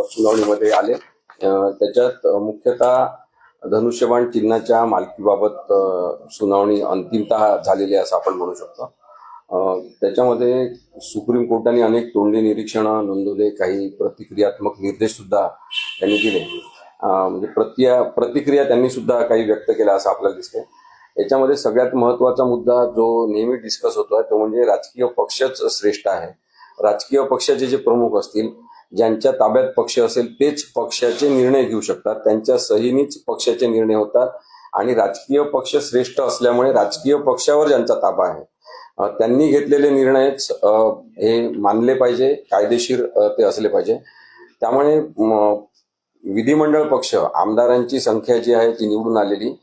सुनावणीमध्ये आले. त्याच्यात मुख्यतः धनुष्यबाण चिन्हाच्या मालकीबाबत सुनावणी अंतिमतः झालेली आहे असं आपण म्हणू शकतो. त्याच्यामध्ये सुप्रीम कोर्टाने अनेक तोंडी निरीक्षणं नोंदवले, काही प्रतिक्रियात्मक निर्देश सुद्धा त्यांनी दिले. म्हणजे प्रतिक्रिया त्यांनी सुद्धा काही व्यक्त केल्या असं आपल्याला दिसते. याच्यामध्ये सगळ्यात महत्वाचा मुद्दा जो नेहमी डिस्कस होतोय तो म्हणजे राजकीय पक्षच श्रेष्ठ आहे. राजकीय पक्षाचे जे प्रमुख असतील, ज्यांच्या ताब्यात पक्ष असेल तेच पक्षाचे निर्णय घेऊ शकतात, त्यांच्या सहीनीच पक्षाचे निर्णय होतात आणि राजकीय पक्ष श्रेष्ठ असल्यामुळे राजकीय पक्षावर ज्यांचा ताबा आहे त्यांनी घेतलेले निर्णयच हे मानले पाहिजे, कायदेशीर ते असले पाहिजे. त्यामुळे विधिमंडळ पक्ष, आमदारांची संख्या जी आहे ती निवडून आलेली,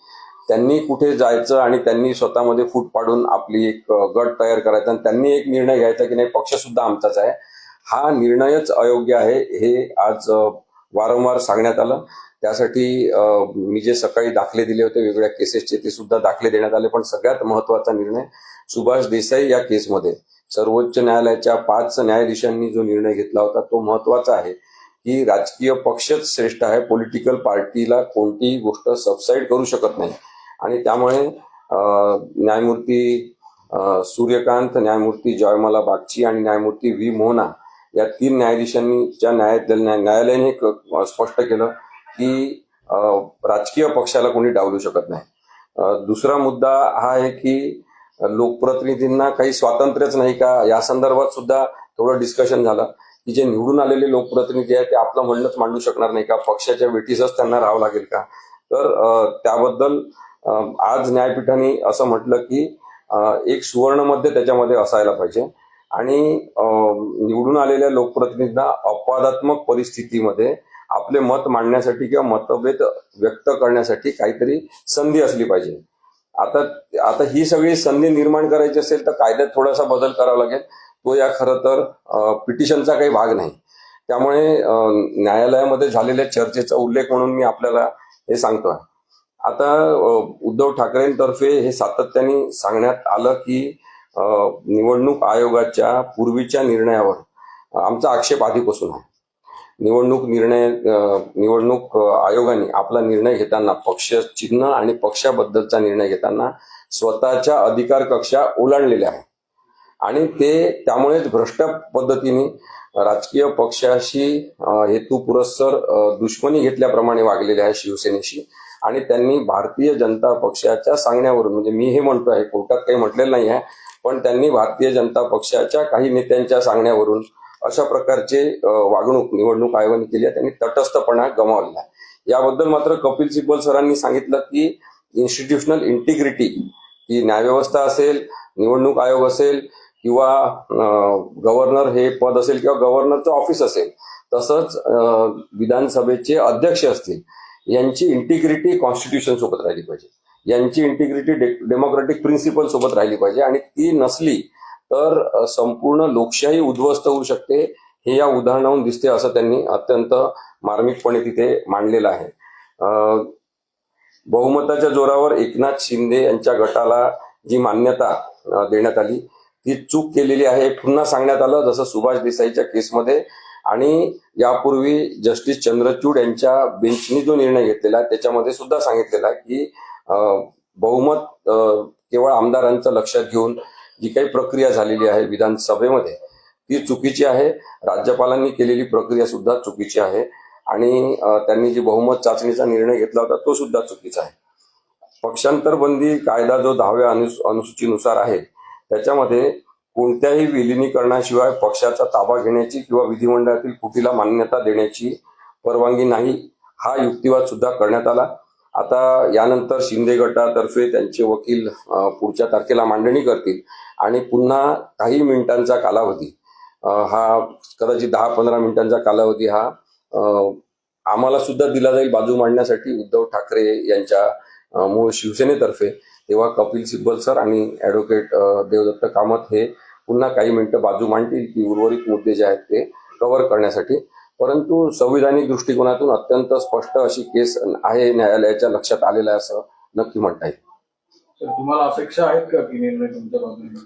त्यांनी कुठे जायचं आणि त्यांनी स्वतःमध्ये फूट पाडून आपली एक गट तयार करायचा आणि त्यांनी एक निर्णय घ्यायचा की नाही पक्ष सुद्धा आमचाच आहे, हा निर्णयच अयोग्य आहे हे आज वारंवार सांगण्यात आलं. त्यासाठी मी जे सकाळी दाखले दिले होते वेगवेगळ्या केसेसचे ते सुद्धा दाखले देण्यात आले. पण सगळ्यात महत्वाचा निर्णय सुभाष देसाई या केसमध्ये सर्वोच्च न्यायालयाच्या 5 न्यायाधीशांनी जो निर्णय घेतला होता तो महत्वाचा आहे की राजकीय पक्षच श्रेष्ठ आहे. पॉलिटिकल पार्टीला कोणतीही गोष्ट सबसाईड करू शकत नाही. आणि त्यामुळे न्यायमूर्ती सूर्यकांत, न्यायमूर्ती जयमाला बागची आणि न्यायमूर्ती व्ही मोहना या 3 न्यायाधीशांच्या न्यायालयाने स्पष्ट केलं की राजकीय पक्षाला कोणी डावलू शकत नाही. दुसरा मुद्दा हा आहे की लोकप्रतिनिधींना काही स्वातंत्र्यच नाही का, या संदर्भात सुद्धा थोडं डिस्कशन झालं की जे निवडून आलेले लोकप्रतिनिधी आहेत ते आपलं म्हणणंच मांडू शकणार नाही का, पक्षाच्या वेठीसच त्यांना राहावं लागेल का. तर त्याबद्दल आज न्यायपीठाने असं म्हटलं की एक सुवर्णमध्य त्याच्यामध्ये असायला पाहिजे आणि निवडून आलेल्या लोकप्रतिनिधींना अपवादात्मक परिस्थितीमध्ये आपले मत मांडण्यासाठी किंवा मतभेद व्यक्त करण्यासाठी काहीतरी संधी असली पाहिजे. आता ही सगळी संधी निर्माण करायची असेल तर कायद्यात थोडासा बदल करावा लागेल. तो या खरं तर पिटिशनचा काही भाग नाही. त्यामुळे न्यायालयामध्ये झालेल्या चर्चेचा उल्लेख म्हणून मी आपल्याला हे सांगतोय. आता उद्धव ठाकरेंतर्फे हे सातत्याने सांगण्यात आलं की निवडणूक आयोगाच्या पूर्वीच्या निर्णयावर आमचा आक्षेप आधीपासून आहे. निवडणूक आयोगाने आपला निर्णय घेताना पक्ष चिन्ह आणि पक्षाबद्दलचा निर्णय घेताना स्वतःच्या अधिकार कक्षा ओलांडलेल्या आहे आणि ते त्यामुळेच भ्रष्ट पद्धतीने राजकीय पक्षाशी हेतुपुरस्सर दुश्मनी घेतल्याप्रमाणे वागलेले आहे शिवसेनेशी. आणि त्यांनी भारतीय जनता पक्षाच्या सांगण्यावरून, म्हणजे मी हे म्हणतो आहे, कोर्टात काही म्हटलेलं नाही आहे, पण त्यांनी भारतीय जनता पक्षाच्या काही नेत्यांच्या सांगण्यावरून अशा प्रकारचे वागणूक निवडणूक आयोगाने केली आहे. त्यांनी तटस्थपणा गमावलेला आहे. याबद्दल मात्र कपिल सिब्बल सरांनी सांगितलं की इन्स्टिट्यूशनल इंटिग्रिटी, की न्यायव्यवस्था असेल, निवडणूक आयोग असेल किंवा गव्हर्नर हे पद असेल किंवा गव्हर्नरचं ऑफिस असेल, तसंच विधानसभेचे अध्यक्ष असतील, यांची इंटिग्रिटी कॉन्स्टिट्यूशन सोबत राहिली पाहिजे, यांची इंटिग्रिटी डेमोक्रेटिक प्रिन्सिपल सोबत राहिली पाहिजे. आणि ती नसली तर संपूर्ण लोकशाही उद्ध्वस्त होऊ शकते, हे या उदाहरणावरून दिसते असं त्यांनी अत्यंत मार्मिकपणे तिथे मांडलेलं आहे. बहुमताच्या जोरावर एकनाथ शिंदे यांच्या गटाला जी मान्यता देण्यात आली ती चूक केलेली आहे पुन्हा सांगण्यात आलं, जसं सुभाष देसाईच्या केसमध्ये. आणि यापूर्वी जस्टिस चंद्रचूड यांच्या बेंचनी जो निर्णय घेतलेला आहे त्याच्यामध्ये सुद्धा सांगितलेला आहे की बहुमत केवळ आमदारांचं लक्षात घेऊन जी काही प्रक्रिया झालेली आहे विधानसभेमध्ये ती चुकीची आहे. राज्यपालांनी केलेली प्रक्रिया सुद्धा चुकीची आहे आणि त्यांनी जी बहुमत चाचणीचा निर्णय घेतला होता तो सुद्धा चुकीचा आहे. पक्षांतर बंदी कायदा जो 10व्या अनुसूचीनुसार आहे त्याच्यामध्ये कोणत्याही विलिनीकरणाशिवाय पक्षाचा ताबा घेण्याची किंवा विधिमंडळातील फुटीला मान्यता देण्याची परवानगी नाही, हा युक्तिवाद सुद्धा करण्यात आला. आता यानंतर शिंदे गटातर्फे त्यांचे वकील पुढच्या तारखेला मांडणी करतील आणि पुन्हा काही मिनिटांचा कालावधी, हा कदाचित 10-15 मिनिटांचा कालावधी हा आम्हाला सुद्धा दिला जाईल बाजू मांडण्यासाठी उद्धव ठाकरे यांच्या मूळ शिवसेनेतर्फे. तेव्हा कपिल सिब्बल सर आणि ॲडव्होकेट देवदत्त कामत हे पुन्हा काही मिनिटं बाजू मांडतील की उर्वरित मुद्दे जे आहेत ते कव्हर करण्यासाठी. परंतु संविधानिक दृष्टिकोनातून अत्यंत स्पष्ट अशी केस आहे, न्यायालयाच्या लक्षात आलेलं आहे असं नक्की म्हणता येईल. तुम्हाला अपेक्षा आहेत का की निर्णय तुमच्या बाजूने?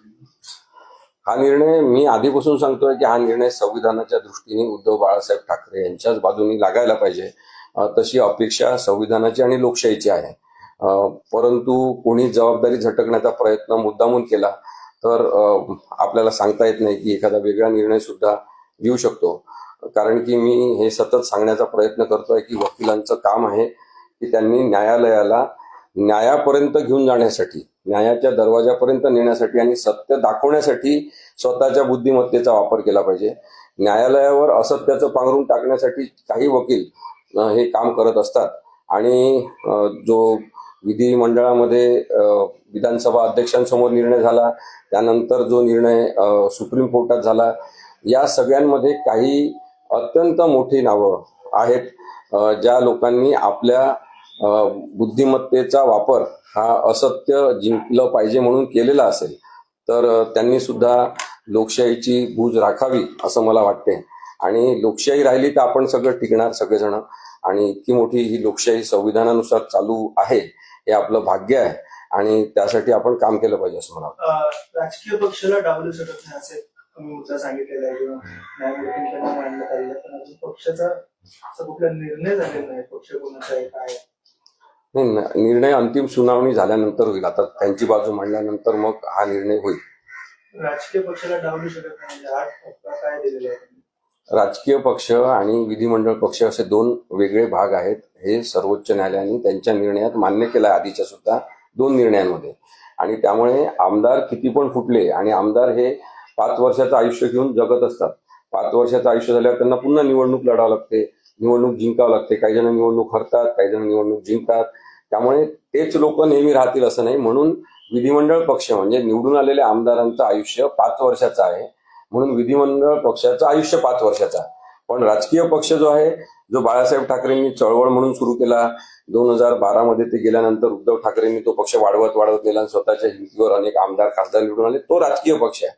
हा निर्णय मी आधीपासून सांगतोय की हा निर्णय संविधानाच्या दृष्टीने उद्धव बाळासाहेब ठाकरे यांच्याच बाजूनी लागायला पाहिजे. तशी अपेक्षा संविधानाची आणि लोकशाहीची आहे. परंतु कोणी जबाबदारी झटकण्याचा प्रयत्न मुद्दामून केला तर आपल्याला सांगता येत नाही की एखादा वेगळा निर्णय सुद्धा घेऊ शकतो. कारण की मी हे सतत सांगण्याचा प्रयत्न करतोय की वकिलांचं काम आहे की त्यांनी न्यायालयाला न्यायापर्यंत घेऊन जाण्यासाठी, न्यायाच्या दरवाजापर्यंत नेण्यासाठी आणि सत्य दाखवण्यासाठी स्वतःच्या बुद्धिमत्तेचा वापर केला पाहिजे. न्यायालयावर असत्याचं पांघरून टाकण्यासाठी काही वकील हे काम करत असतात आणि जो विधिमंडळामध्ये विधानसभा अध्यक्षांसमोर निर्णय झाला, त्यानंतर जो निर्णय सुप्रीम कोर्टात झाला, या सगळ्यांमध्ये काही अत्यंत मोठी नावं आहेत ज्या लोकांनी आपल्या बुद्धिमत्तेचा वापर हा असत्य जिंकलं पाहिजे म्हणून केलेला असेल तर त्यांनी सुद्धा लोकशाहीची गूंज राखावी असं मला वाटते. आणि लोकशाही राहिली तर आपण सगळं टिकणार सगळेजण. आणि इतकी मोठी ही लोकशाही संविधानानुसार चालू आहे हे आपलं भाग्य आहे आणि त्यासाठी आपण काम केलं पाहिजे असं मला वाटतं. राजकीय पक्षाला डावलू शकत नाही असे तुम्ही मुद्दा सांगितलेला आहे किंवा न्यायमूर्तींकडून मांडण्यात आलेला, पण अजून पक्षाचा असा कुठला निर्णय झालेला नाही. पक्ष कोणाचा आहे काय नाही, निर्णय अंतिम सुनावणी झाल्यानंतर होईल. आता त्यांची बाजू मांडल्यानंतर मग हा निर्णय होईल. राजकीय पक्षाला डावलू शकत नाही म्हणजे हा काय दिलेला आहे? राजकीय पक्ष आणि विधिमंडळ पक्ष असे दोन वेगळे भाग आहेत. हे सर्वोच्च न्यायालयाने त्यांच्या निर्णयात मान्य केलं आहे, आधीच्या सुद्धा 2 निर्णयांमध्ये. आणि त्यामुळे आमदार किती पण फुटले, आणि आमदार हे 5 वर्षाचं आयुष्य घेऊन जगत असतात. 5 वर्षाचं आयुष्य झाल्यावर त्यांना पुन्हा निवडणूक लढावं लागते, निवडणूक जिंकावं लागते. काही जण निवडणूक हरतात, काही जण निवडणूक जिंकतात. त्यामुळे तेच लोक नेहमी राहतील असं नाही. म्हणून विधिमंडळ पक्ष म्हणजे निवडून आलेल्या आमदारांचं आयुष्य 5 वर्षाचं आहे, म्हणून विधिमंडळ पक्षाचं आयुष्य 5 वर्षाचं आहे. पण राजकीय पक्ष जो आहे, जो बाळासाहेब ठाकरेंनी चळवळ म्हणून सुरू केला, 2012 मध्ये ते गेल्यानंतर उद्धव ठाकरेंनी तो पक्ष वाढवत गेला आणि स्वतःच्या हिमतीवर अनेक आमदार खासदार निवडून आले, तो राजकीय पक्ष आहे.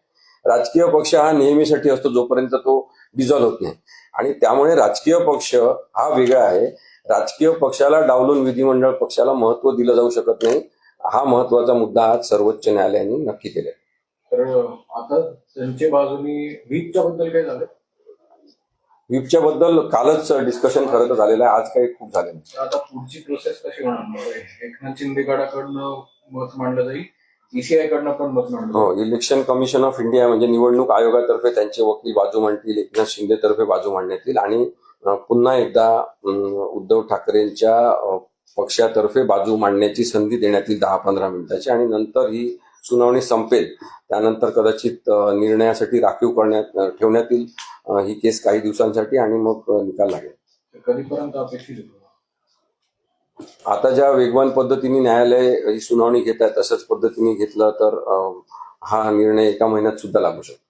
राजकीय पक्ष हा नेहमीसाठी असतो जोपर्यंत तो डिझॉल्व्ह होत नाही. आणि त्यामुळे राजकीय पक्ष हा वेगळा आहे. राजकीय पक्षाला डावलून विधिमंडळ पक्षाला महत्व दिलं जाऊ शकत नाही. हा महत्वाचा मुद्दा आज सर्वोच्च न्यायालयाने नक्की केला. तर आता त्यांच्या बाजूनी व्हीपच्या बद्दल काय झालं? व्हीपच्या बद्दल कालच डिस्कशन खरं तर झालेलं आहे, आज काही खूप झालं नाही. आता पुढची प्रोसेस कशी होणार? एकनाथ शिंदे गटाकडनं मत मांडलं जाईल, ईसीआय कडनं पण मत मांडलं हो, इलेक्शन कमिशन ऑफ इंडिया म्हणजे निवडणूक आयोगातर्फे त्यांचे वकील बाजू मांडतील, एकनाथ शिंदे तर्फे बाजू मांडण्यात येईल आणि पुन्हा एकदा उद्धव ठाकरेंच्या पक्षातर्फे बाजू मांडण्याची संधी देण्यात येईल 10-15 मिनिटाची. आणि नंतर ही सुनावणी संपेल. त्यानंतर कदाचित निर्णयासाठी राखीव ठेवण्यात येईल ही केस काही दिवसांसाठी आणि मग निकाल लागेल. कधीपर्यंत अपेक्षित होतं? आता ज्या वेगवान पद्धतीने न्यायालय ही सुनावणी घेत आहे तशाच पद्धतीने घेतलं तर हा निर्णय 1 महिन्यात सुद्धा लागू शकतो.